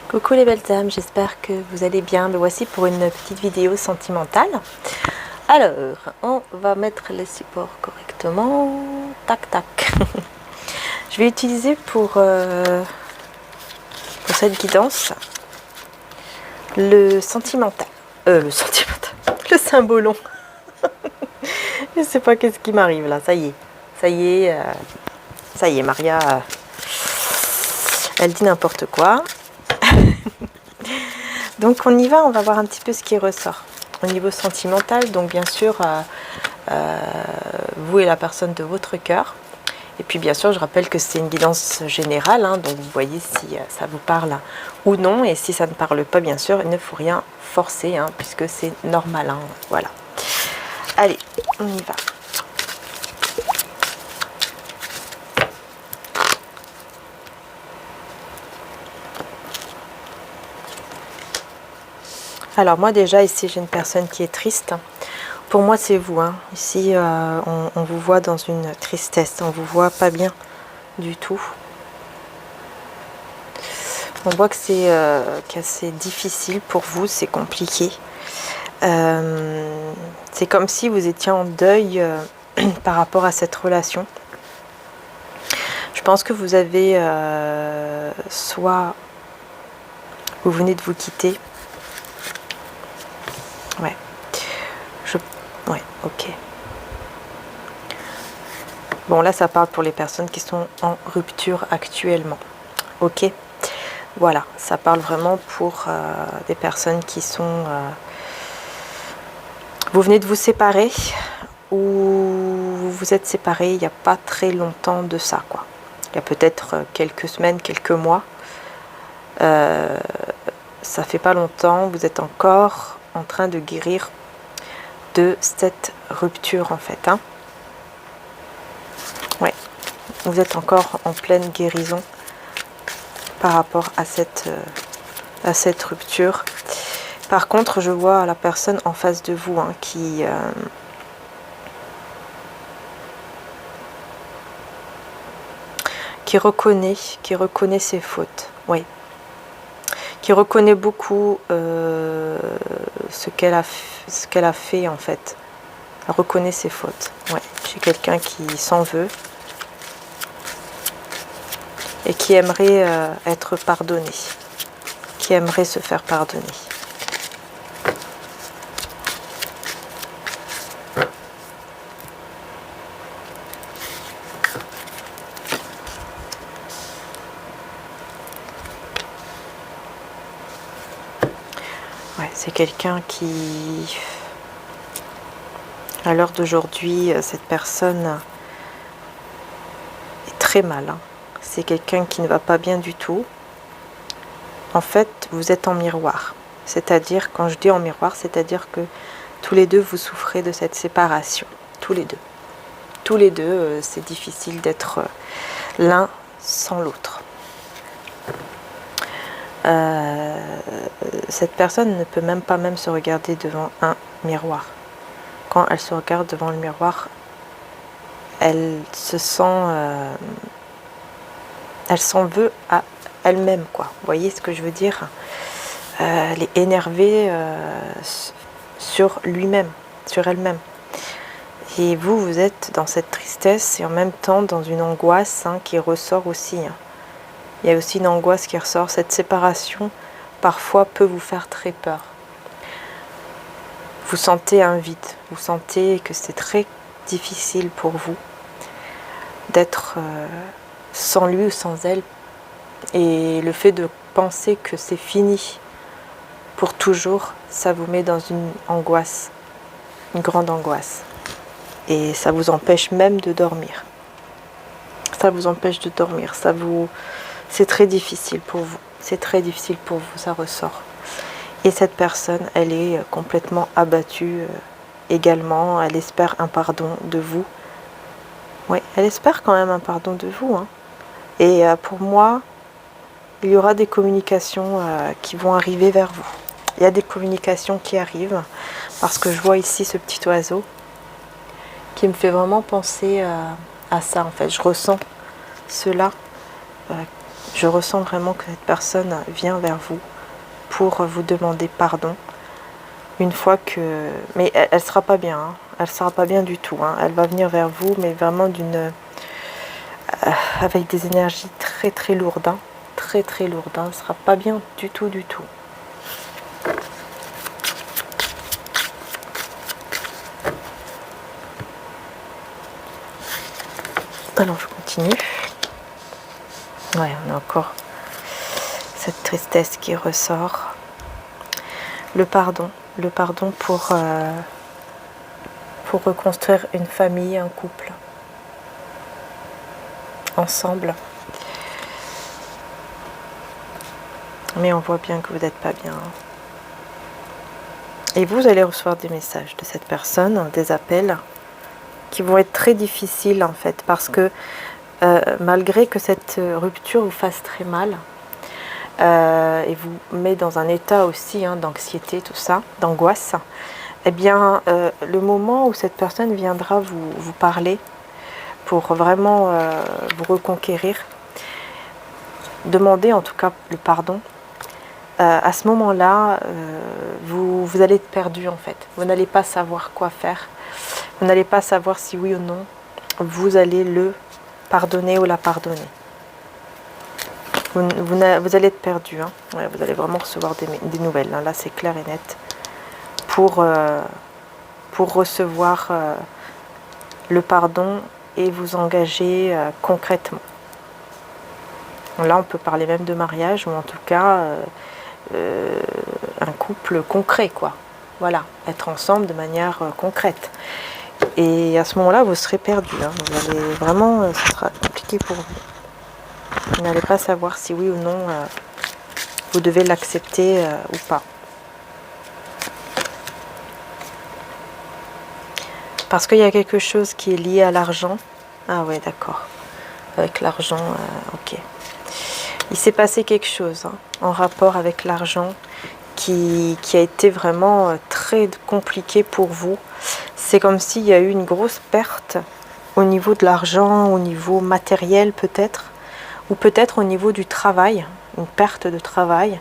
Coucou les belles âmes, j'espère que vous allez bien. Me voici pour une petite vidéo sentimentale. Alors, on va mettre les supports correctement. Tac, tac. Je vais utiliser pour cette guidance le sentimental. Le symbolon. Je sais pas qu'est-ce qui m'arrive là. Ça y est, Maria, elle dit n'importe quoi. Donc on y va, on va voir un petit peu ce qui ressort au niveau sentimental. Donc bien sûr, vous et la personne de votre cœur. Et puis bien sûr, je rappelle que c'est une guidance générale, hein, donc vous voyez si ça vous parle ou non. Et si ça ne parle pas, bien sûr, il ne faut rien forcer, hein, puisque c'est normal. Hein, voilà. Allez, on y va. Alors moi déjà ici j'ai une personne qui est triste. Pour moi c'est vous. Hein. Ici on vous voit dans une tristesse, on vous voit pas bien du tout. On voit que c'est difficile pour vous, c'est compliqué. C'est comme si vous étiez en deuil par rapport à cette relation. Je pense que vous avez soit vous venez de vous quitter. Ouais. Ouais, ok. Bon, là, ça parle pour les personnes qui sont en rupture actuellement. Ok. Voilà, ça parle vraiment pour des personnes qui sont... vous venez de vous séparer ou vous vous êtes séparés il n'y a pas très longtemps de ça, quoi. Il y a peut-être quelques semaines, quelques mois. Ça fait pas longtemps, vous êtes encore en train de guérir de cette rupture en fait. Hein. Ouais, vous êtes encore en pleine guérison par rapport à cette rupture. Par contre, je vois la personne en face de vous hein, qui reconnaît ses fautes. Oui. Qui reconnaît beaucoup ce qu'elle a fait en fait. Elle reconnaît ses fautes. Ouais. J'ai quelqu'un qui s'en veut et qui aimerait être pardonné, qui aimerait se faire pardonner. Ouais, c'est quelqu'un qui, à l'heure d'aujourd'hui, cette personne est très mal. Hein. C'est quelqu'un qui ne va pas bien du tout. En fait, vous êtes en miroir. C'est-à-dire, quand je dis en miroir, c'est-à-dire que tous les deux, vous souffrez de cette séparation. Tous les deux. Tous les deux, c'est difficile d'être l'un sans l'autre. Cette personne ne peut même pas se regarder devant un miroir. Quand elle se regarde devant le miroir, elle se sent... elle s'en veut à elle-même, quoi. Vous voyez ce que je veux dire? Elle est énervée sur lui-même, sur elle-même. Et vous, vous êtes dans cette tristesse et en même temps dans une angoisse hein, qui ressort aussi. Hein. Il y a aussi une angoisse qui ressort. Cette séparation, parfois, peut vous faire très peur. Vous sentez un vide. Vous sentez que c'est très difficile pour vous d'être sans lui ou sans elle. Et le fait de penser que c'est fini pour toujours, ça vous met dans une angoisse, une grande angoisse. Et ça vous empêche même de dormir. Ça vous empêche de dormir. C'est très difficile pour vous. C'est très difficile pour vous, ça ressort. Et cette personne, elle est complètement abattue également. Elle espère un pardon de vous. Oui, elle espère quand même un pardon de vous. Hein. Et pour moi, il y aura des communications qui vont arriver vers vous. Il y a des communications qui arrivent parce que je vois ici ce petit oiseau qui me fait vraiment penser à ça en fait. Je ressens cela. Je ressens vraiment que cette personne vient vers vous pour vous demander pardon. Une fois que... Mais elle sera pas bien, hein. Elle sera pas bien du tout, hein. Elle va venir vers vous, mais vraiment avec des énergies très très lourdes, hein. Très très lourdes, hein. Elle sera pas bien du tout, du tout. Alors je continue. Ouais, on a encore cette tristesse qui ressort. Le pardon pour reconstruire une famille, un couple, ensemble. Mais on voit bien que vous n'êtes pas bien. Et vous allez recevoir des messages de cette personne, des appels, qui vont être très difficiles en fait, parce que malgré que cette rupture vous fasse très mal, et vous met dans un état aussi d'anxiété, tout ça, d'angoisse, eh bien, le moment où cette personne viendra vous parler pour vraiment vous reconquérir, demander en tout cas le pardon, à ce moment-là, vous allez être perdu en fait. Vous n'allez pas savoir quoi faire. Vous n'allez pas savoir si oui ou non vous allez le pardonner ou la pardonner. Vous allez être perdu. Hein. Ouais, vous allez vraiment recevoir des nouvelles. Hein. Là, c'est clair et net. Pour recevoir le pardon et vous engager concrètement. Là, on peut parler même de mariage, ou en tout cas, un couple concret, quoi. Voilà, être ensemble de manière concrète. Et à ce moment-là, vous serez perdu. Hein. Vous allez vraiment, ça sera compliqué pour vous. Vous n'allez pas savoir si oui ou non vous devez l'accepter ou pas. Parce qu'il y a quelque chose qui est lié à l'argent. Ah ouais, d'accord. Avec l'argent, ok. Il s'est passé quelque chose en rapport avec l'argent qui a été vraiment très compliqué pour vous. C'est comme s'il y a eu une grosse perte au niveau de l'argent, au niveau matériel peut-être, ou peut-être au niveau du travail, une perte de travail.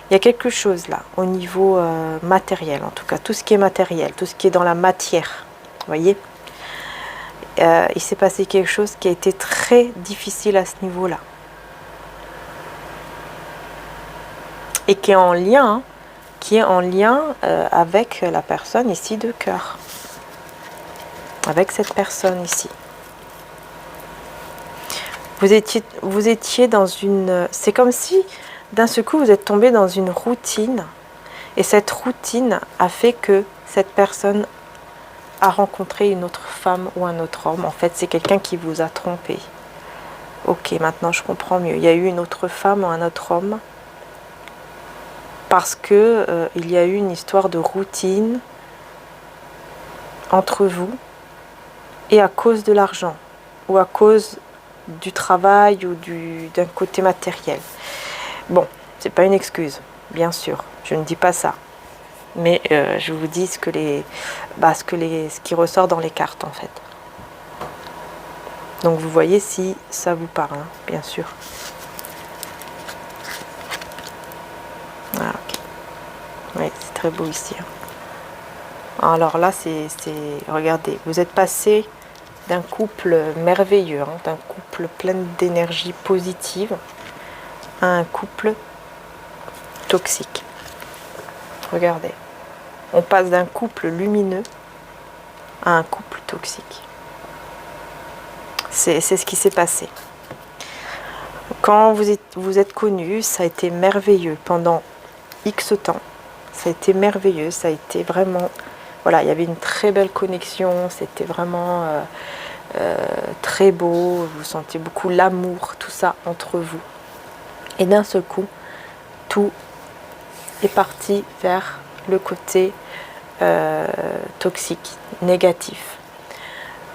Il y a quelque chose là, au niveau matériel, en tout cas, tout ce qui est matériel, tout ce qui est dans la matière, vous voyez. Il s'est passé quelque chose qui a été très difficile à ce niveau-là. Et qui est en lien, avec la personne ici de cœur. Avec cette personne ici. Vous étiez dans une... C'est comme si, d'un seul coup, vous êtes tombé dans une routine. Et cette routine a fait que cette personne a rencontré une autre femme ou un autre homme. En fait, c'est quelqu'un qui vous a trompé. Ok, maintenant je comprends mieux. Il y a eu une autre femme ou un autre homme. Parce que il y a eu une histoire de routine entre vous. Et à cause de l'argent. Ou à cause du travail ou d'un côté matériel. Bon, c'est pas une excuse, bien sûr, je ne dis pas ça. Mais je vous dis ce qui ressort dans les cartes en fait. Donc vous voyez si ça vous parle, hein, bien sûr. Ah, ok. Oui, c'est très beau ici. Hein. Alors là, regardez, vous êtes passé d'un couple merveilleux, hein, d'un couple plein d'énergie positive à un couple toxique. Regardez, on passe d'un couple lumineux à un couple toxique. C'est ce qui s'est passé. Quand vous êtes connus, ça a été merveilleux pendant X temps. Ça a été merveilleux, ça a été vraiment... Voilà, il y avait une très belle connexion, c'était vraiment très beau, vous sentez beaucoup l'amour, tout ça entre vous. Et d'un seul coup, tout est parti vers le côté toxique, négatif.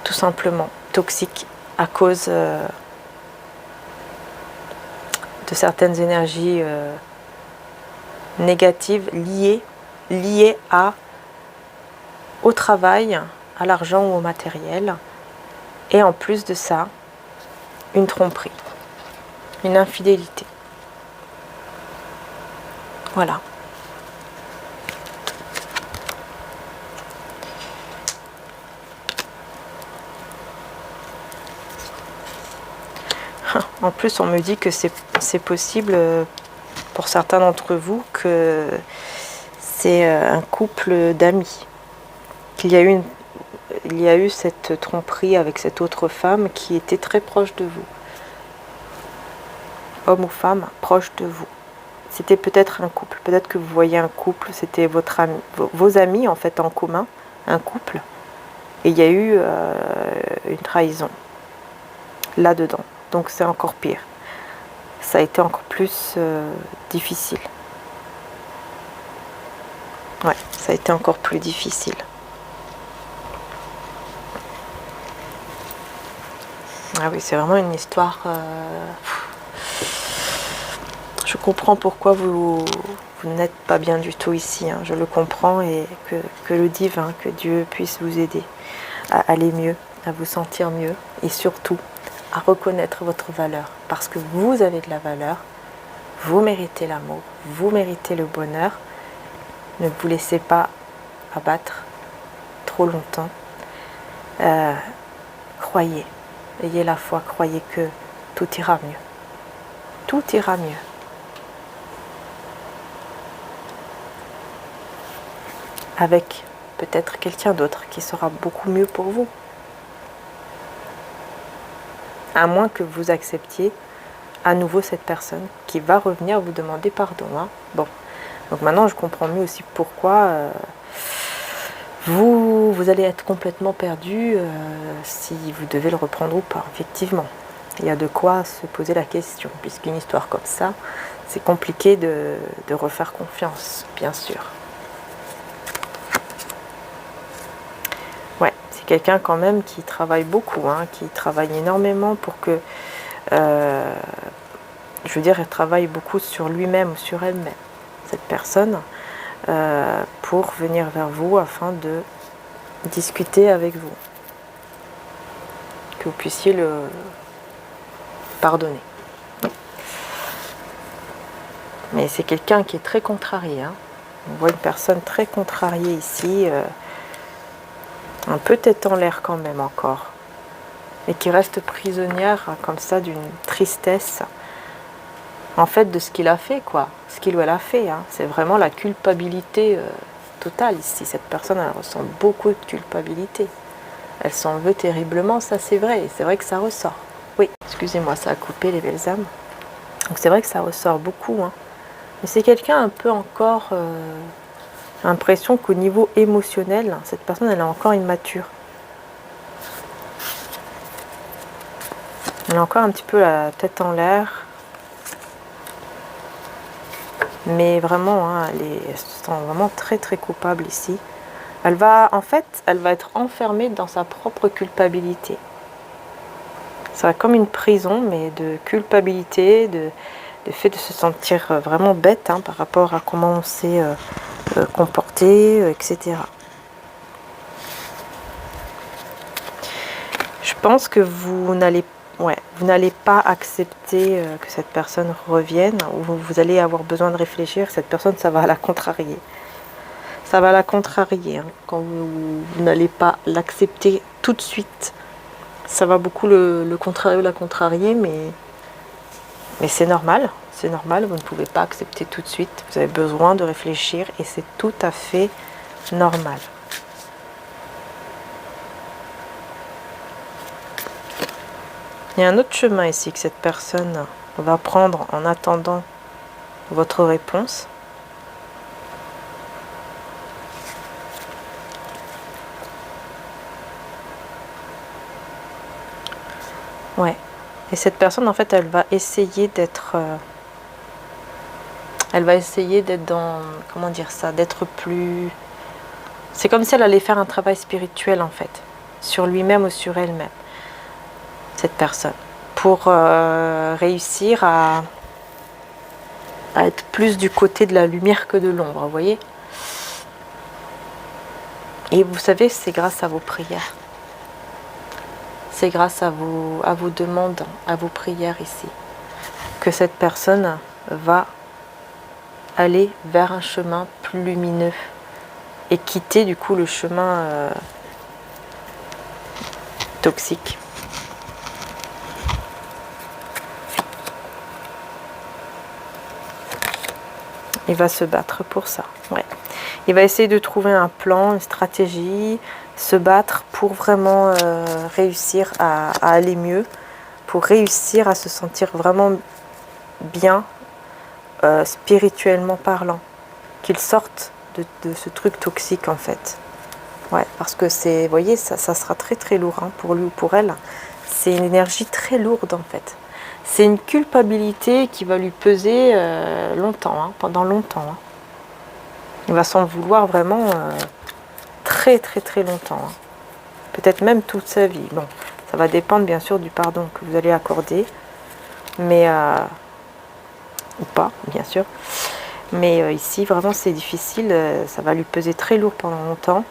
Tout simplement, toxique à cause de certaines énergies négatives liées au travail, à l'argent ou au matériel. Et en plus de ça, une tromperie. une infidélité. Voilà. En plus, on me dit que c'est possible pour certains d'entre vous que c'est un couple d'amis. Il y a eu cette tromperie avec cette autre femme qui était très proche de vous. Homme ou femme, proche de vous. C'était peut-être un couple. Peut-être que vous voyez un couple, c'était vos amis en fait en commun, un couple. Et il y a eu une trahison là-dedans. Donc c'est encore pire. Ça a été encore plus difficile. Ouais, ça a été encore plus difficile. Ah oui, c'est vraiment une histoire... Je comprends pourquoi vous n'êtes pas bien du tout ici. Hein. Je le comprends et que le divin, que Dieu puisse vous aider à aller mieux, à vous sentir mieux et surtout à reconnaître votre valeur. Parce que vous avez de la valeur, vous méritez l'amour, vous méritez le bonheur. Ne vous laissez pas abattre trop longtemps. Croyez, ayez la foi, croyez que tout ira mieux. Tout ira mieux. Avec peut-être quelqu'un d'autre qui sera beaucoup mieux pour vous. À moins que vous acceptiez à nouveau cette personne qui va revenir vous demander pardon. Hein. Bon, donc maintenant je comprends mieux aussi pourquoi vous allez être complètement perdu si vous devez le reprendre ou pas. Effectivement, il y a de quoi se poser la question, puisqu'une histoire comme ça, c'est compliqué de refaire confiance, bien sûr. Ouais, c'est quelqu'un quand même qui travaille beaucoup, hein, qui travaille énormément pour que... je veux dire, elle travaille beaucoup sur lui-même ou sur elle-même, cette personne, pour venir vers vous afin de discuter avec vous. Que vous puissiez le pardonner. Mais c'est quelqu'un qui est très contrarié. Hein. On voit une personne très contrariée ici, un peu tête en l'air quand même encore. Et qui reste prisonnière comme ça d'une tristesse. En fait, de ce qu'il a fait, quoi. Ce qu'il ou elle a fait. Hein. C'est vraiment la culpabilité totale ici. Cette personne, elle ressent beaucoup de culpabilité. Elle s'en veut terriblement, ça c'est vrai. Et c'est vrai que ça ressort. Oui, excusez-moi, ça a coupé les belles âmes. Donc c'est vrai que ça ressort beaucoup. Hein. Mais c'est quelqu'un un peu encore... l'impression qu'au niveau émotionnel, cette personne, elle est encore immature. Elle a encore un petit peu la tête en l'air. Mais vraiment, hein, elle se sent vraiment très très coupable ici. Elle va être enfermée dans sa propre culpabilité. Ça va comme une prison, mais de culpabilité, de fait de se sentir vraiment bête hein, par rapport à comment on s'est comporté, etc. Je pense que vous n'allez pas accepter que cette personne revienne, ou vous allez avoir besoin de réfléchir. Cette personne, ça va la contrarier. Ça va la contrarier. Hein. Quand vous n'allez pas l'accepter tout de suite, ça va beaucoup le contrarier ou la contrarier, mais c'est normal. C'est normal, vous ne pouvez pas accepter tout de suite. Vous avez besoin de réfléchir et c'est tout à fait normal. Il y a un autre chemin ici que cette personne va prendre en attendant votre réponse. Ouais. Et cette personne, en fait, elle va essayer d'être dans, comment dire ça, d'être plus... C'est comme si elle allait faire un travail spirituel, en fait, sur lui-même ou sur elle-même. Cette personne, pour réussir à être plus du côté de la lumière que de l'ombre, vous voyez. Et vous savez, c'est grâce à vos prières. C'est grâce à vos demandes, à vos prières ici. que cette personne va aller vers un chemin plus lumineux et quitter du coup le chemin toxique. Il va se battre pour ça. Ouais. Il va essayer de trouver un plan, une stratégie, se battre pour vraiment réussir à aller mieux, pour réussir à se sentir vraiment bien, spirituellement parlant. Qu'il sorte de ce truc toxique en fait. Ouais, parce que c'est, vous voyez, ça sera très très lourd hein, pour lui ou pour elle. C'est une énergie très lourde en fait. C'est une culpabilité qui va lui peser longtemps, hein, pendant longtemps. Hein. Il va s'en vouloir vraiment très très très longtemps. Hein. Peut-être même toute sa vie. Bon, ça va dépendre bien sûr du pardon que vous allez accorder. Mais, ou pas, bien sûr. Mais ici, vraiment, c'est difficile. Ça va lui peser très lourd pendant longtemps.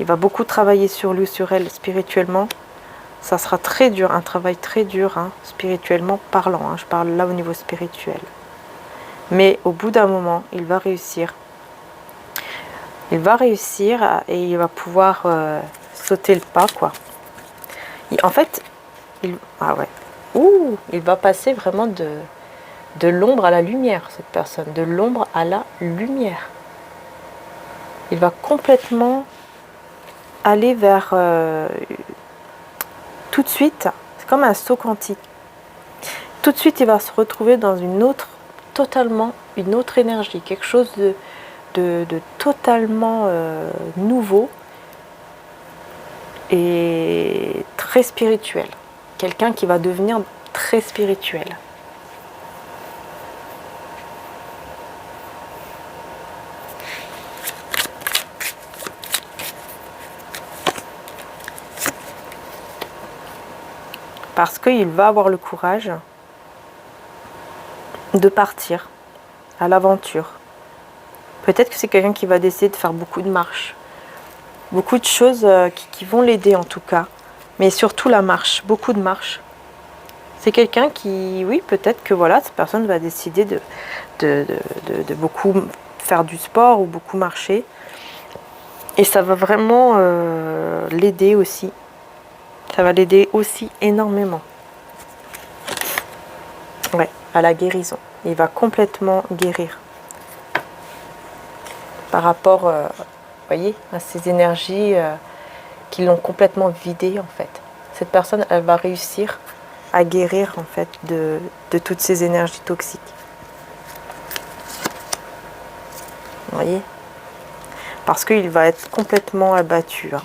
Il va beaucoup travailler sur lui, sur elle, spirituellement. Ça sera très dur, un travail très dur, hein, spirituellement parlant. Hein, je parle là au niveau spirituel. Mais au bout d'un moment, il va réussir. Il va réussir et il va pouvoir sauter le pas, quoi. En fait, ah ouais. Ouh, il va passer vraiment de l'ombre à la lumière, cette personne. De l'ombre à la lumière. Il va complètement aller vers... tout de suite, c'est comme un saut quantique. Tout de suite, il va se retrouver dans une autre énergie, quelque chose de totalement nouveau et très spirituel. Quelqu'un qui va devenir très spirituel. Parce qu'il va avoir le courage de partir à l'aventure. Peut-être que c'est quelqu'un qui va décider de faire beaucoup de marches. Beaucoup de choses qui vont l'aider en tout cas. Mais surtout la marche, beaucoup de marches. C'est quelqu'un qui, oui, peut-être que voilà, cette personne va décider de beaucoup faire du sport ou beaucoup marcher. Et ça va vraiment l'aider aussi. Ça va l'aider aussi énormément. Ouais, à la guérison. Il va complètement guérir. Par rapport, voyez, à ces énergies qui l'ont complètement vidé en fait. Cette personne, elle va réussir à guérir en fait de toutes ces énergies toxiques. Vous voyez? Parce qu'il va être complètement abattu. Hein.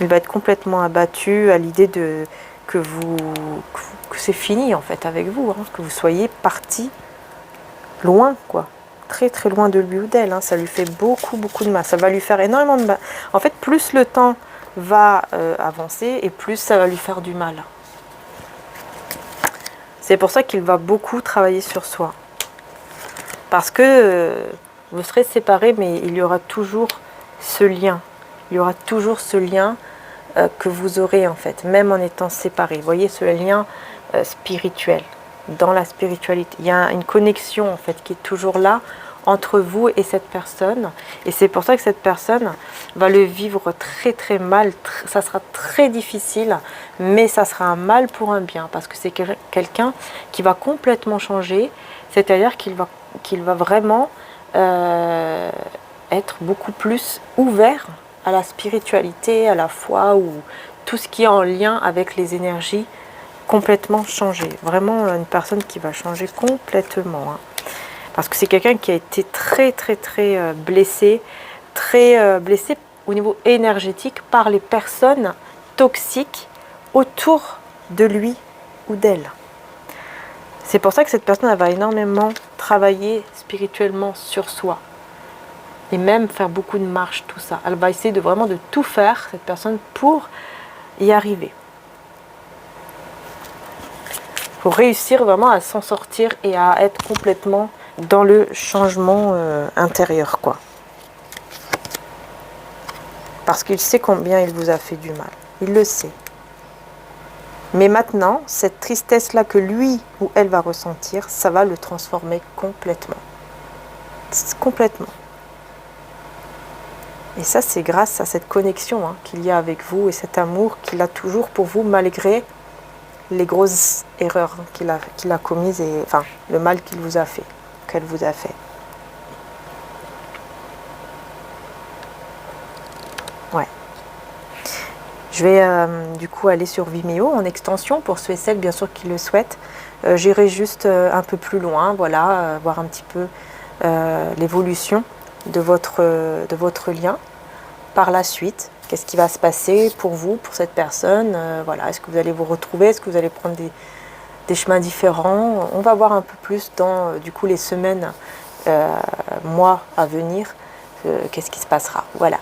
Il va être complètement abattu à l'idée que c'est fini en fait avec vous, hein, que vous soyez parti loin, quoi. Très très loin de lui ou d'elle. Hein. Ça lui fait beaucoup de mal. Ça va lui faire énormément de mal. En fait, plus le temps va avancer et plus ça va lui faire du mal. C'est pour ça qu'il va beaucoup travailler sur soi. Parce que vous serez séparés, mais il y aura toujours ce lien. Il y aura toujours ce lien que vous aurez en fait, même en étant séparés. Vous voyez ce lien spirituel, dans la spiritualité. Il y a une connexion en fait qui est toujours là entre vous et cette personne. Et c'est pour ça que cette personne va le vivre très très mal. Ça sera très difficile, mais ça sera un mal pour un bien. Parce que c'est quelqu'un qui va complètement changer. C'est-à-dire qu'il va vraiment être beaucoup plus ouvert à la spiritualité, à la foi, ou tout ce qui est en lien avec les énergies complètement changées. Vraiment une personne qui va changer complètement. Hein. Parce que c'est quelqu'un qui a été très très très blessé, blessé au niveau énergétique par les personnes toxiques autour de lui ou d'elle. C'est pour ça que cette personne elle va énormément travailler spirituellement sur soi. Et même faire beaucoup de marches, tout ça. Elle va essayer vraiment de tout faire, cette personne, pour y arriver. Pour réussir vraiment à s'en sortir et à être complètement dans le changement intérieur, quoi. Parce qu'il sait combien il vous a fait du mal. Il le sait. Mais maintenant, cette tristesse-là que lui ou elle va ressentir, ça va le transformer complètement. Complètement. Et ça, c'est grâce à cette connexion hein, qu'il y a avec vous et cet amour qu'il a toujours pour vous, malgré les grosses erreurs qu'il a commises, et enfin, le mal qu'il vous a fait, qu'elle vous a fait. Ouais. Je vais du coup aller sur Vimeo en extension pour ceux et celles bien sûr qui le souhaitent. J'irai juste un peu plus loin, voilà, voir un petit peu l'évolution de votre lien par la suite. Qu'est-ce qui va se passer pour vous, pour cette personne, voilà, est-ce que vous allez vous retrouver, est-ce que vous allez prendre des chemins différents? On va voir un peu plus dans du coup les semaines, mois à venir, qu'est-ce qui se passera. Voilà.